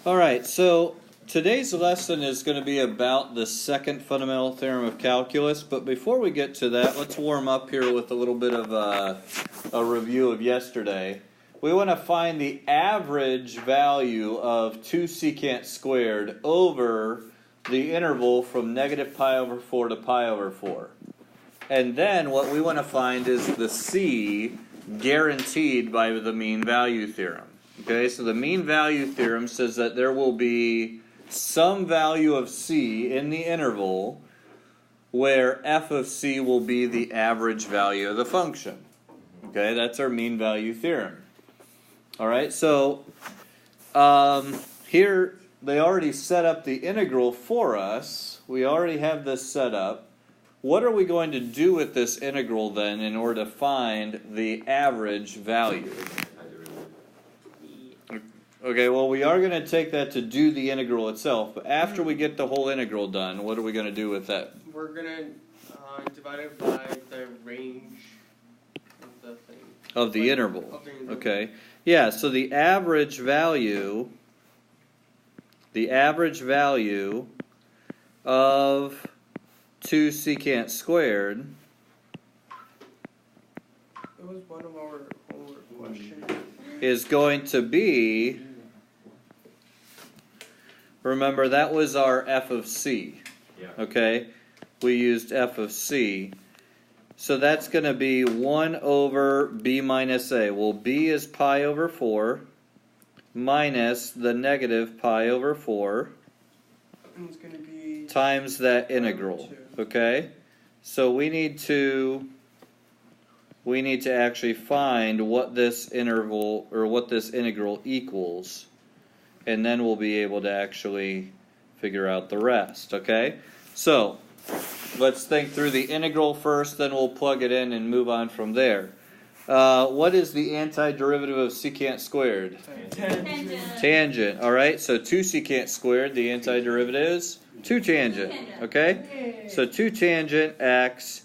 Alright, so today's lesson is going to be about the second fundamental theorem of calculus, but before we get to that, let's warm up here with a little bit of a review of yesterday. We want to find the average value of 2 secant squared over the interval from negative pi over 4 to pi over 4. And then what we want to find is the c guaranteed by the mean value theorem. Okay, so the mean value theorem says that there will be some value of c in the interval where f of c will be the average value of the function. Okay, that's our mean value theorem. Alright, so here they already set up the integral for us. We already have this set up. What are we going to do with this integral then in order to find the average value? Okay, well we are going to take that to do the integral itself, but after we get the whole integral done, what are we going to do with that? We're going to divide it by the range of the thing. Of the interval. Okay. Yeah, so the average value of 2 secant squared. It was one of our homework questions. Is going to be, remember that was our f of c, okay? We used f of c. So that's going to be 1 over b minus a. Well, b is pi over 4 minus the negative pi over 4 And it's going to be times that integral, okay? So we need to actually find what this interval or what this integral equals, and then we'll be able to actually figure out the rest, okay? So let's think through the integral first, then we'll plug it in and move on from there. What is the antiderivative of secant squared? Tangent. All right, so 2 secant squared, the antiderivative is 2 tangent, okay? So 2 tangent x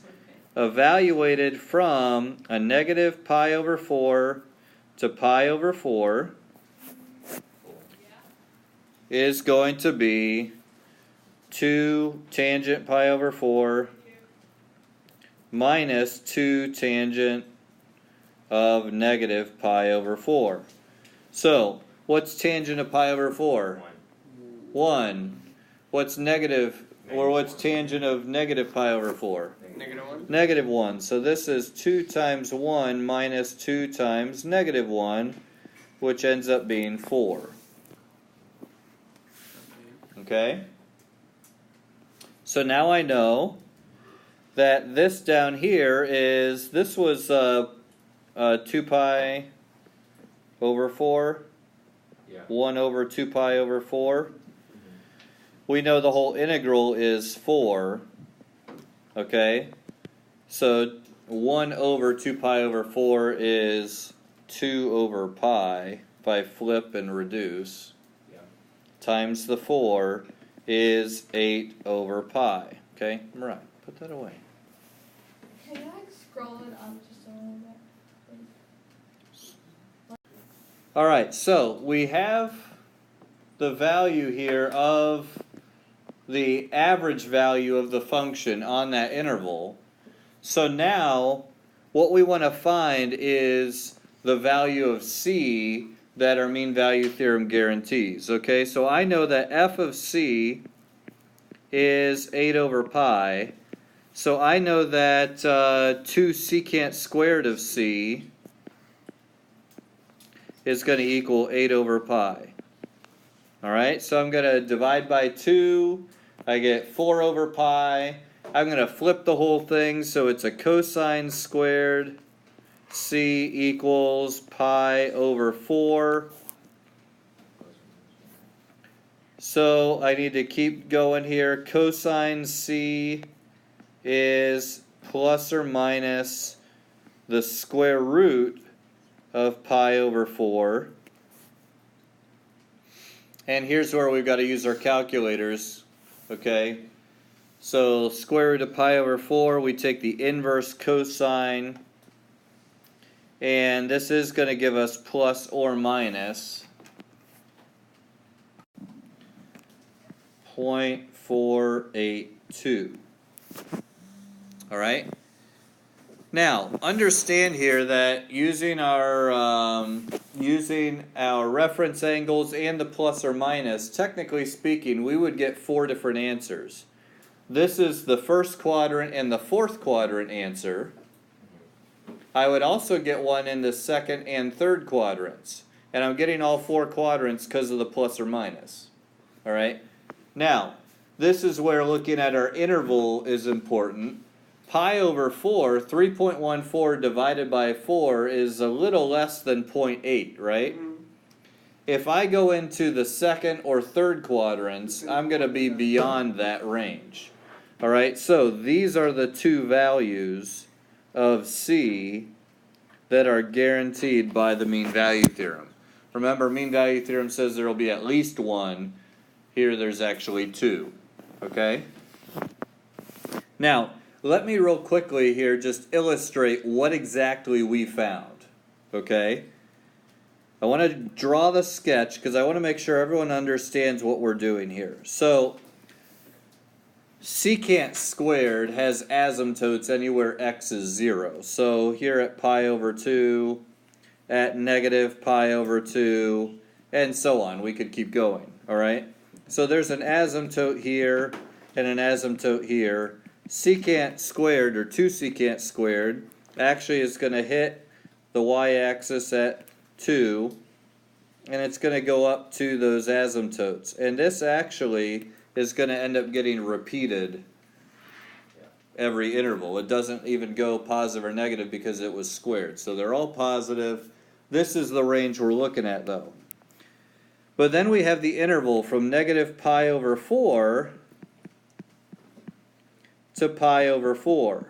evaluated from a negative pi over 4 to pi over 4 is going to be 2 tangent pi over 4 minus 2 tangent of negative pi over 4. So, what's tangent of pi over 4? 1. What's negative, or what's tangent of negative pi over 4? negative 1. Negative 1. So this is 2 times 1 minus 2 times negative 1, which ends up being 4. Okay? So now I know that this down here is, this was 2 pi over 4, 1 over 2 pi over 4. We know the whole integral is 4. Okay, so 1 over 2 pi over 4 is 2 over pi, if I flip and reduce, times the 4 is 8 over pi. Okay, right, put that away. Can I scroll it up just a little bit? Alright, so we have the value here of the average value of the function on that interval. So now what we want to find is the value of c that our mean value theorem guarantees. Okay, so I know that f of c is 8 over pi. So I know that 2 secant squared of c is going to equal 8 over pi. Alright, so I'm going to divide by 2. I get 4 over pi. I'm going to flip the whole thing so it's a cosine squared. C equals pi over 4. So I need to keep going here. Cosine C is plus or minus the square root of pi over 4. And here's where we've got to use our calculators. Okay, so square root of pi over 4, we take the inverse cosine, and this is going to give us plus or minus 0.482. All right. Now, understand here that using our reference angles and the plus or minus, technically speaking, we would get 4 different answers. This is the first quadrant and the fourth quadrant answer. I would also get one in the second and third quadrants. And I'm getting all 4 quadrants because of the plus or minus. All right. Now, this is where looking at our interval is important. Pi over 4, 3.14 divided by 4 is a little less than 0.8, right? Mm-hmm. If I go into the second or third quadrants, I'm going to be beyond that range. All right, so these are the 2 values of C that are guaranteed by the mean value theorem. Remember, mean value theorem says there will be at least 1. Here there's actually 2. Okay? Now, let me real quickly here just illustrate what exactly we found, okay? I want to draw the sketch because I want to make sure everyone understands what we're doing here. So, secant squared has asymptotes anywhere x is 0. So here at pi over 2, at negative pi over 2, and so on. We could keep going, all right? So there's an asymptote here and an asymptote here. Secant squared, or 2 secant squared, actually is going to hit the y-axis at 2, and it's going to go up to those asymptotes. And this actually is going to end up getting repeated every interval. It doesn't even go positive or negative because it was squared. So they're all positive. This is the range we're looking at, though. But then we have the interval from negative pi over 4 to pi over 4.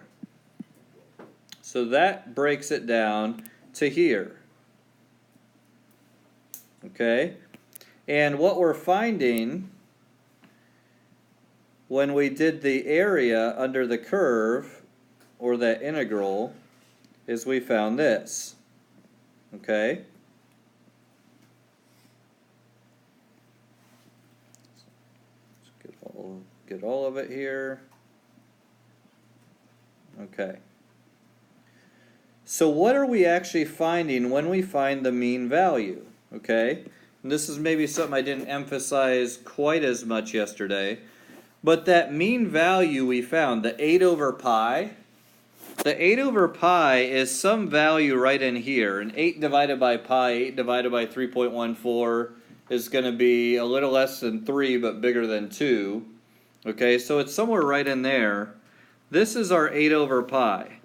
So that breaks it down to here. Okay? And what we're finding when we did the area under the curve, or that integral, is we found this. Okay? Let's get all of it here. Okay. So what are we actually finding when we find the mean value? Okay? And this is maybe something I didn't emphasize quite as much yesterday. But that mean value we found, the 8 over pi, the 8 over pi is some value right in here. And 8 divided by pi, 8 divided by 3.14 is going to be a little less than 3 but bigger than 2. Okay, so it's somewhere right in there. This is our 8 over pi.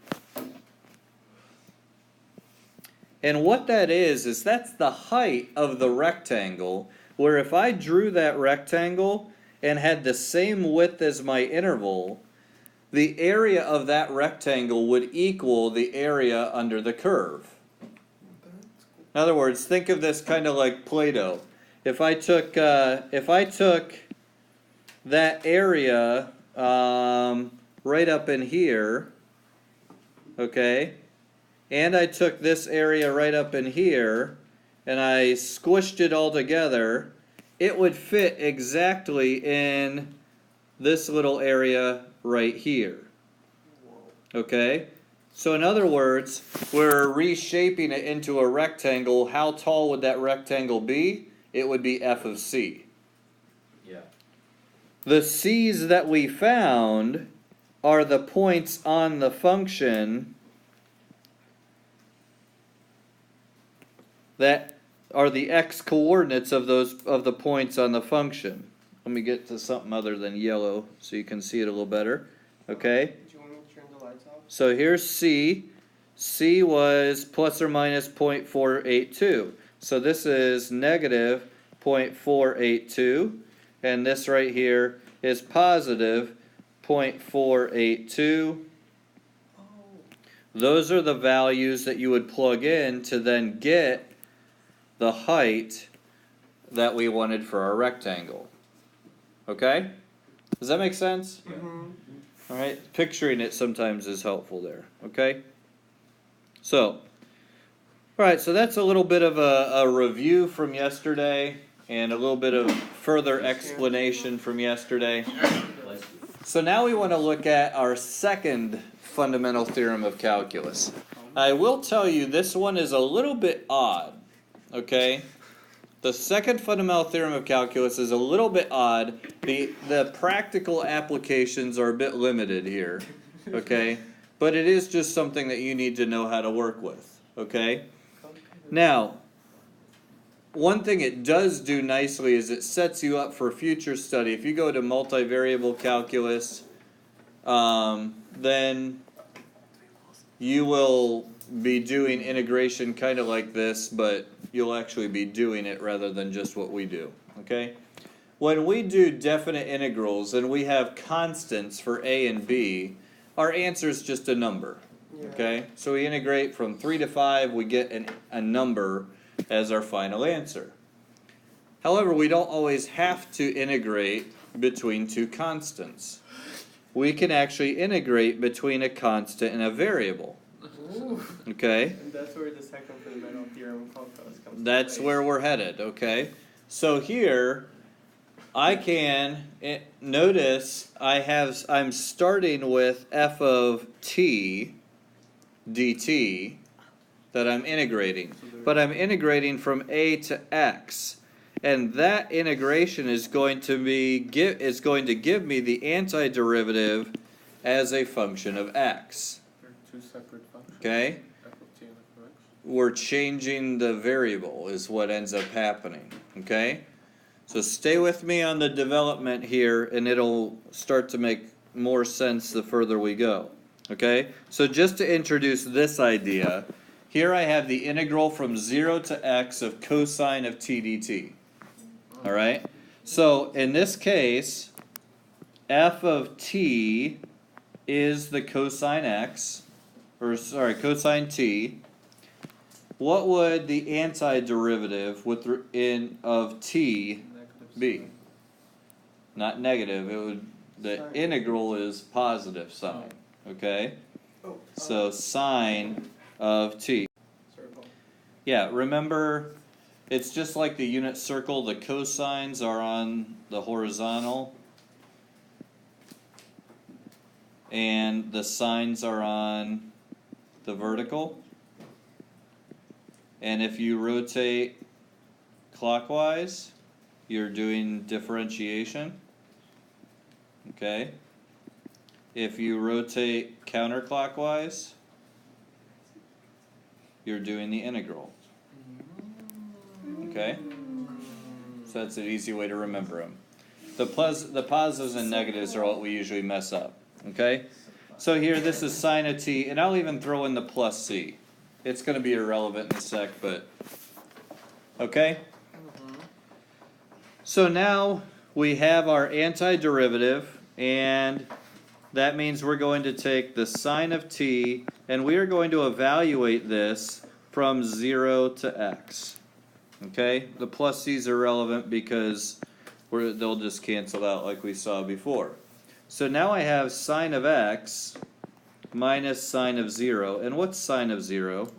And what that is that's the height of the rectangle, where if I drew that rectangle and had the same width as my interval, the area of that rectangle would equal the area under the curve. In other words, think of this kind of like Play-Doh. If I took that area right up in here, okay, and I took this area right up in here, and I squished it all together, it would fit exactly in this little area right here. Okay? So in other words, we're reshaping it into a rectangle. How tall would that rectangle be? It would be f of c. Yeah. The c's that we found are the points on the function that are the x-coordinates of the points on the function. Let me get to something other than yellow so you can see it a little better. Okay? Do you want me to turn the lights off? So here's C. C was plus or minus 0.482. So this is negative 0.482. And this right here is positive 0.482. Oh. Those are the values that you would plug in to then get the height that we wanted for our rectangle. Okay? Does that make sense? Mm-hmm. All right, picturing it sometimes is helpful there. Okay? So, all right, so that's a little bit of a review from yesterday. and a little bit of further explanation from yesterday. So now we want to look at our second fundamental theorem of calculus. I will tell you this one is a little bit odd, okay? The second fundamental theorem of calculus is a little bit odd. The practical applications are a bit limited here, okay? But it is just something that you need to know how to work with, okay? Now, one thing it does do nicely is it sets you up for future study. If you go to multivariable calculus, then you will be doing integration kind of like this, but you'll actually be doing it rather than just what we do, okay? When we do definite integrals and we have constants for a and b, our answer is just a number, okay? So we integrate from 3 to 5, we get a number as our final answer. However, we don't always have to integrate between two constants. We can actually integrate between a constant and a variable. Okay? And that's where the second fundamental theorem of calculus comes That's into where we're headed, okay? So here, I can notice I'm starting with f of t dt that I'm integrating. But I'm integrating from a to x. And that integration is going to give me the antiderivative as a function of x. They're two separate functions. Okay? F of t and f of x. We're changing the variable is what ends up happening. Okay? So stay with me on the development here and it'll start to make more sense the further we go. Okay? So just to introduce this idea, here I have the integral from 0 to x of cosine of t dt. Alright? So in this case, f of t is the cosine x, or sorry, cosine t. What would the antiderivative of t be? Not negative. It would. The integral is positive sign. Okay. So sine of t. Yeah. Remember, it's just like the unit circle. The cosines are on the horizontal, and the sines are on the vertical. And if you rotate clockwise, you're doing differentiation. Okay? If you rotate counterclockwise, you're doing the integral. Okay? So that's an easy way to remember them. The positives and negatives are what we usually mess up. Okay? So here, this is sine of t, and I'll even throw in the plus c. It's going to be irrelevant in a sec, but okay? So now we have our antiderivative, and that means we're going to take the sine of t, and we are going to evaluate this from 0 to x. Okay? The plus c's are relevant because they'll just cancel out like we saw before. So now I have sine of x minus sine of 0. And what's sine of 0?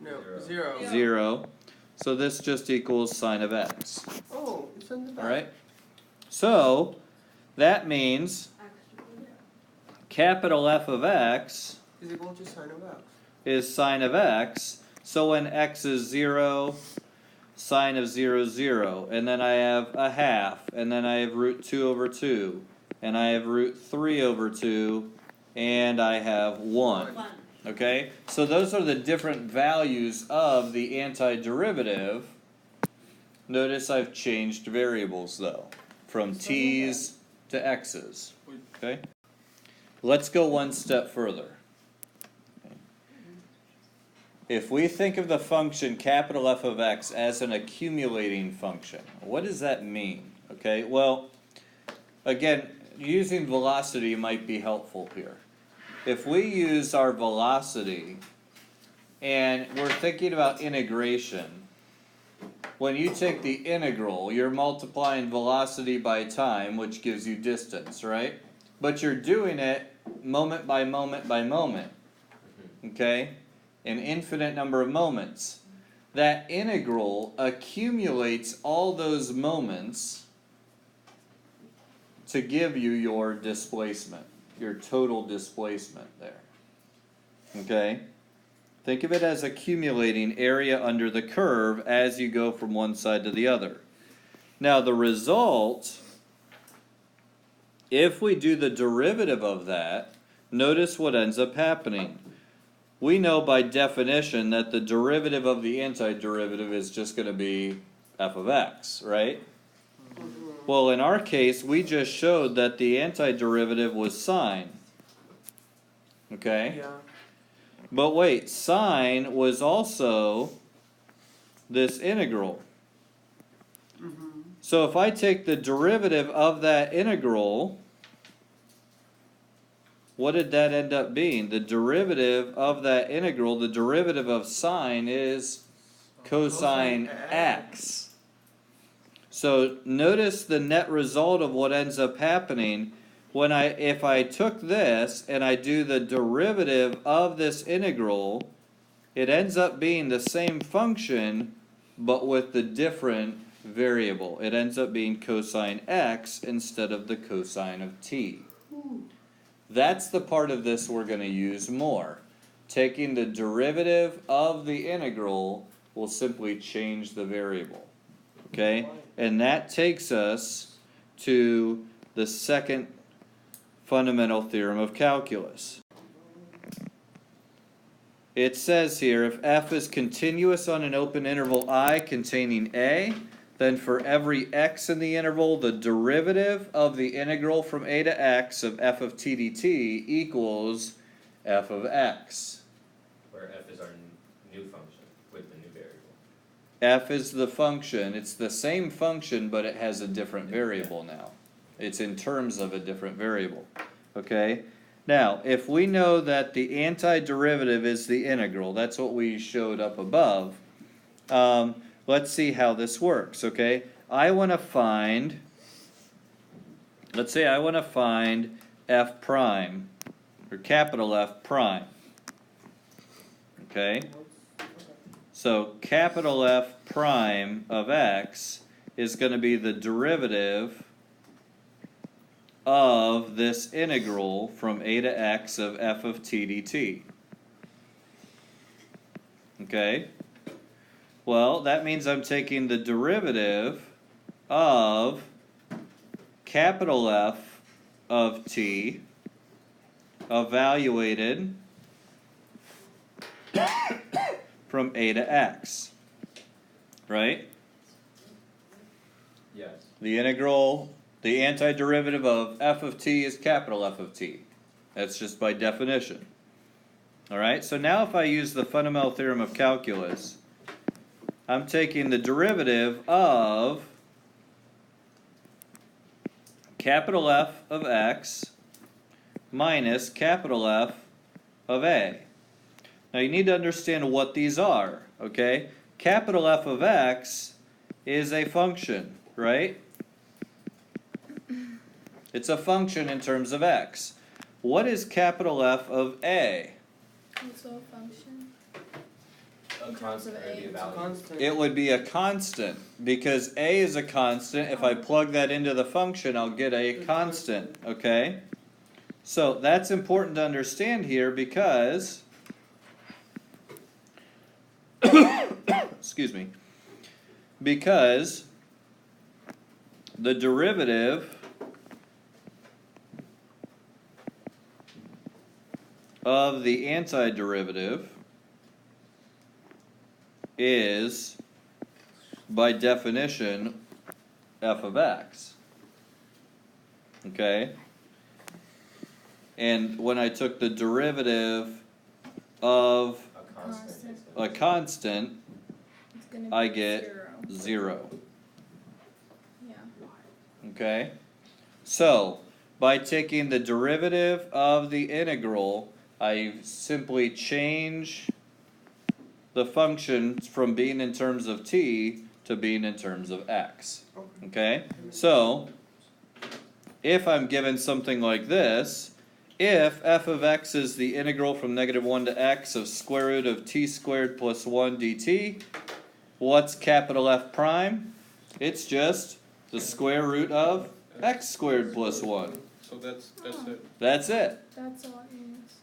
No, 0. 0. So this just equals sine of x. Oh, it's in the back. Alright? So that means capital F of x Is equal to sine of x. is sine of x. So when x is 0, sine of 0 is 0. And then I have a half. And then I have root 2 over 2. And I have root 3 over 2. And I have 1. Okay? So those are the different values of the antiderivative. Notice I've changed variables though. From t's to x's. Okay? Let's go one step further. If we think of the function capital F of x as an accumulating function, what does that mean? Okay, well, again, using velocity might be helpful here. If we use our velocity and we're thinking about integration, when you take the integral, you're multiplying velocity by time, which gives you distance, right? But you're doing it moment by moment by moment, okay? An infinite number of moments. that integral accumulates all those moments to give you your displacement, your total displacement there. Okay? Think of it as accumulating area under the curve as you go from one side to the other. Now the result, if we do the derivative of that, notice what ends up happening. We know by definition that the derivative of the antiderivative is just going to be f of x, right? Well, in our case, we just showed that the antiderivative was sine. Okay? Yeah. But wait, sine was also this integral. So if I take the derivative of that integral, what did that end up being? The derivative of that integral, the derivative of sine is cosine x. So notice the net result of what ends up happening when if I took this and I do the derivative of this integral, it ends up being the same function but with the different variable. It ends up being cosine x instead of the cosine of t. That's the part of this we're going to use more. Taking the derivative of the integral will simply change the variable. Okay? And that takes us to the second fundamental theorem of calculus. It says here, if f is continuous on an open interval I containing a, then for every x in the interval, the derivative of the integral from a to x of f of t dt equals f of x. Where f is our new function with the new variable. F is the function. It's the same function, but it has a different variable now. It's in terms of a different variable. Okay? Now, if we know that the antiderivative is the integral, that's what we showed up above, let's see how this works, okay? I want to find, let's say I want to find f prime, or capital F prime. Okay? So capital F prime of x is going to be the derivative of this integral from a to x of f of t dt. Okay? Well, that means I'm taking the derivative of capital F of t evaluated from a to x. Right? Yes. The integral, the antiderivative of f of t is capital F of t. That's just by definition. Alright, so now if I use the fundamental theorem of calculus, I'm taking the derivative of capital F of x minus capital F of a. Now you need to understand what these are, okay? Capital F of x is a function, right? It's a function in terms of x. What is capital F of a? Also a function. A In terms of constant a, would be a it's value. Constant. It would be a constant, because a is a constant. If I plug that into the function, I'll get a constant, okay? So that's important to understand here because excuse me, because the derivative of the antiderivative is, by definition, f of x. Okay? And when I took the derivative of A constant. a constant, It's gonna be I get 0. 0. Yeah. Okay? So, by taking the derivative of the integral, I simply change the function from being in terms of t to being in terms of x. Okay? So, if I'm given something like this, if f of x is the integral from -1 to x of square root of t squared plus 1 dt, what's capital F prime? It's just the square root of x squared plus 1. So that's it. That's it. That's all it means.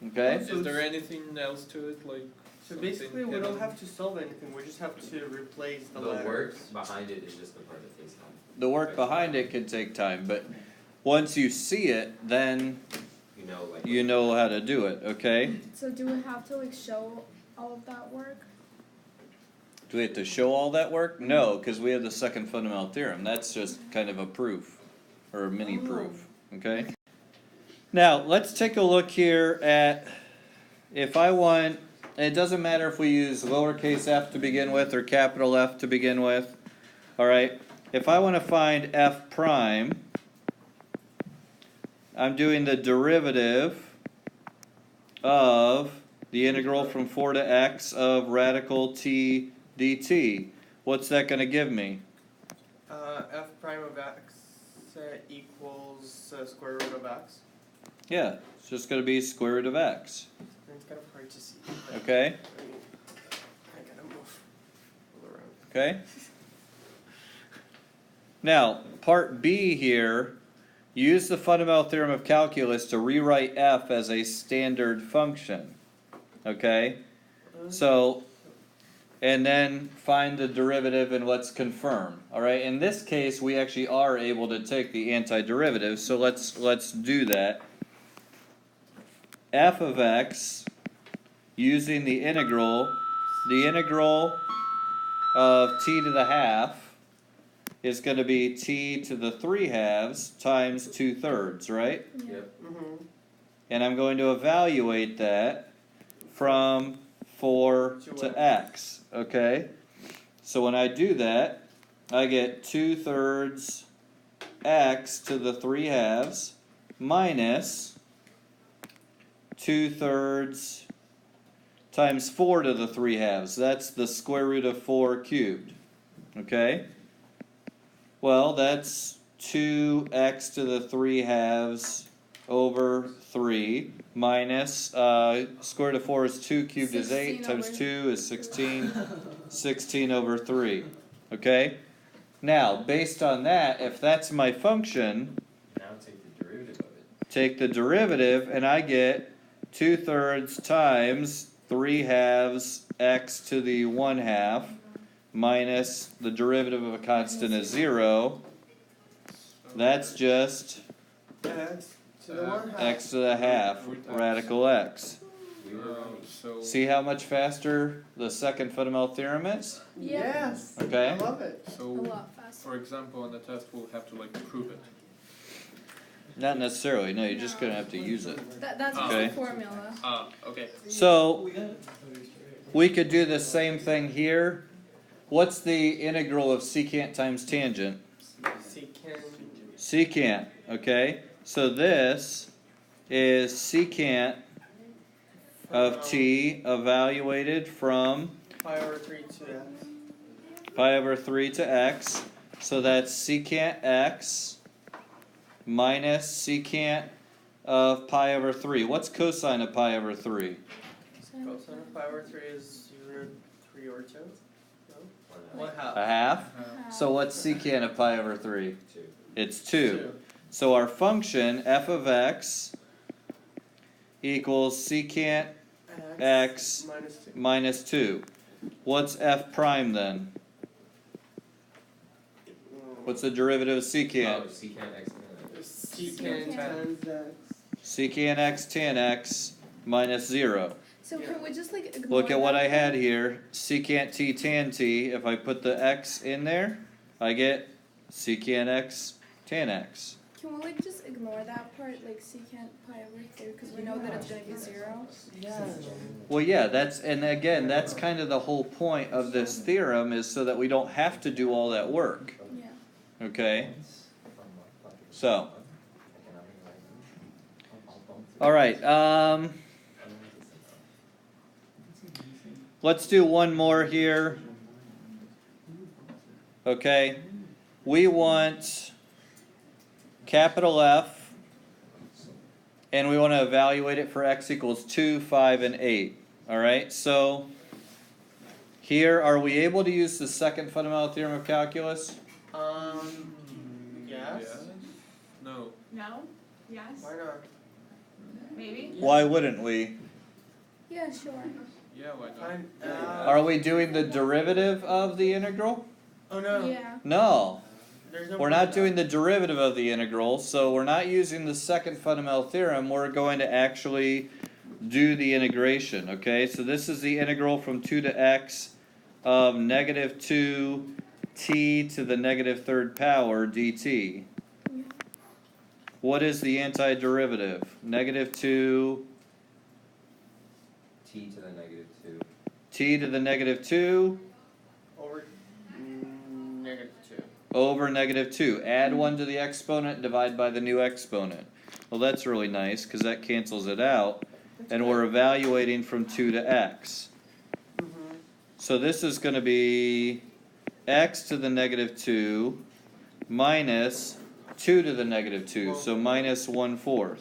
Okay? Is there anything else to it, like? So something basically, we hidden? don't have to solve anything. We just have to replace the The letters. work behind it is just the part that takes time. The work behind it can take time, but once you see it, then You know, like. you know how to do it, okay? So do we have to like show all of that work? Do we have to show all that work? No, because we have the second fundamental theorem. That's just kind of a proof, or a mini proof, okay? Now, let's take a look here at, if I want, it doesn't matter if we use lowercase f to begin with or capital F to begin with, all right? If I want to find f prime, I'm doing the derivative of the integral from 4 to x of radical t dt. What's that going to give me? F prime of x equals square root of x. Yeah, it's just going to be square root of x, It's kind of hard to see. okay? I gotta move around. Okay? Now, part B here, use the fundamental theorem of calculus to rewrite f as a standard function. Okay? So, and then find the derivative and let's confirm. Alright, in this case we actually are able to take the antiderivative, so let's do that. F of x using the integral of t to the half is going to be t to the 3/2 times 2/3, right? Yep. Mm-hmm. And I'm going to evaluate that from 4 to x, okay? So when I do that, I get 2/3 x to the 3/2 minus 2/3 times 4 to the 3/2. That's the square root of 4 cubed, okay? Well, that's 2x to the 3/2 over 3 minus, square root of 4 is 2 cubed is 8 times 2 is 16, 16 over 3, okay? Now, based on that, if that's my function, Now take the derivative of it. take the derivative and I get 2/3 times 3/2 x to the 1/2 minus the derivative of a constant is 0. That's just X to the 1/2. x to the half radical x. We were wrong. So See how much faster the second fundamental theorem is? Yes. Okay. I love it. A so lot faster. for example, on the test we'll have to like prove it. Not necessarily, no, you're just gonna have to use it. That's just Okay. the formula. Okay. So, we could do the same thing here. What's the integral of secant times tangent? Secant. Secant, okay? So this is secant of t evaluated from Pi over 3 to x. pi over 3 to x. So that's secant x minus secant of pi over 3. What's cosine of pi over 3? Cosine of pi over 3 is either 3 or 2. No? 1/2. A half? So what's secant of pi over 3? 2. It's 2. So our function f of x equals secant x minus 2. minus 2. What's f prime then? What's the derivative of secant? Oh, secant x. Secant times x. Secant x tan x minus 0. So can we just like ignore Look at what that I had part? here. Secant t tan t. If I put the x in there, I get secant x tan x. Can we like just ignore that part, like secant pi over 3, because we know that it's gonna be 0? Well, yeah, and again, that's kind of the whole point of this theorem is so that we don't have to do all that work. Yeah. Okay? So, all right. Let's do one more here. Okay? We want capital F, and we want to evaluate it for x equals 2, 5, and 8. All right? So, Here, are we able to use the second fundamental theorem of calculus? Yes. No. No? Yes? Why not? Maybe? Why wouldn't we? Yeah, sure. Yeah, why not? Fine. Are we doing the derivative of the integral? Oh no. Yeah. No. There's no We're point not in doing the derivative of the integral, so we're not using the second fundamental theorem. We're going to actually do the integration, okay? So this is the integral from 2 to x of negative 2 t to the negative third power dt. What is the antiderivative? Negative 2 T to the negative 2. t to the negative 2 that. Over negative 2. over negative 2. Add 1 to the exponent, divide by the new exponent. Well, that's really nice because that cancels it out. And we're evaluating from 2 to x. So this is going to be x to the negative 2 minus 2 to the negative 2. So minus 1/4.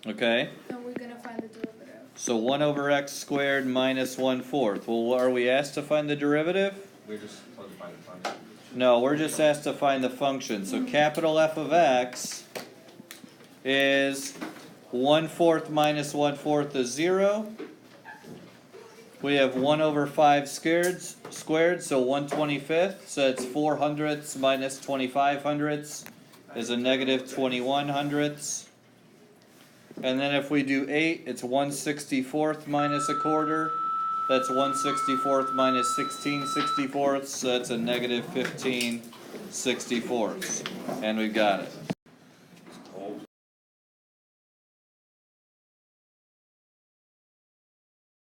Okay? And we're gonna find the derivative. So 1 over x squared minus 1/4. Well, are we asked to find the derivative? We're just told to find the function. No, we're just asked to find the function. So capital F of x is 1/4 minus 1/4 is 0. We have 1 over 5 squared, so 1/25. So it's 4 hundredths minus 25 hundredths is a negative 21 hundredths. And then if we do 8, it's 1/64 minus a quarter. That's 1/64 minus 16/64, so that's a negative 15/64. And we've got it.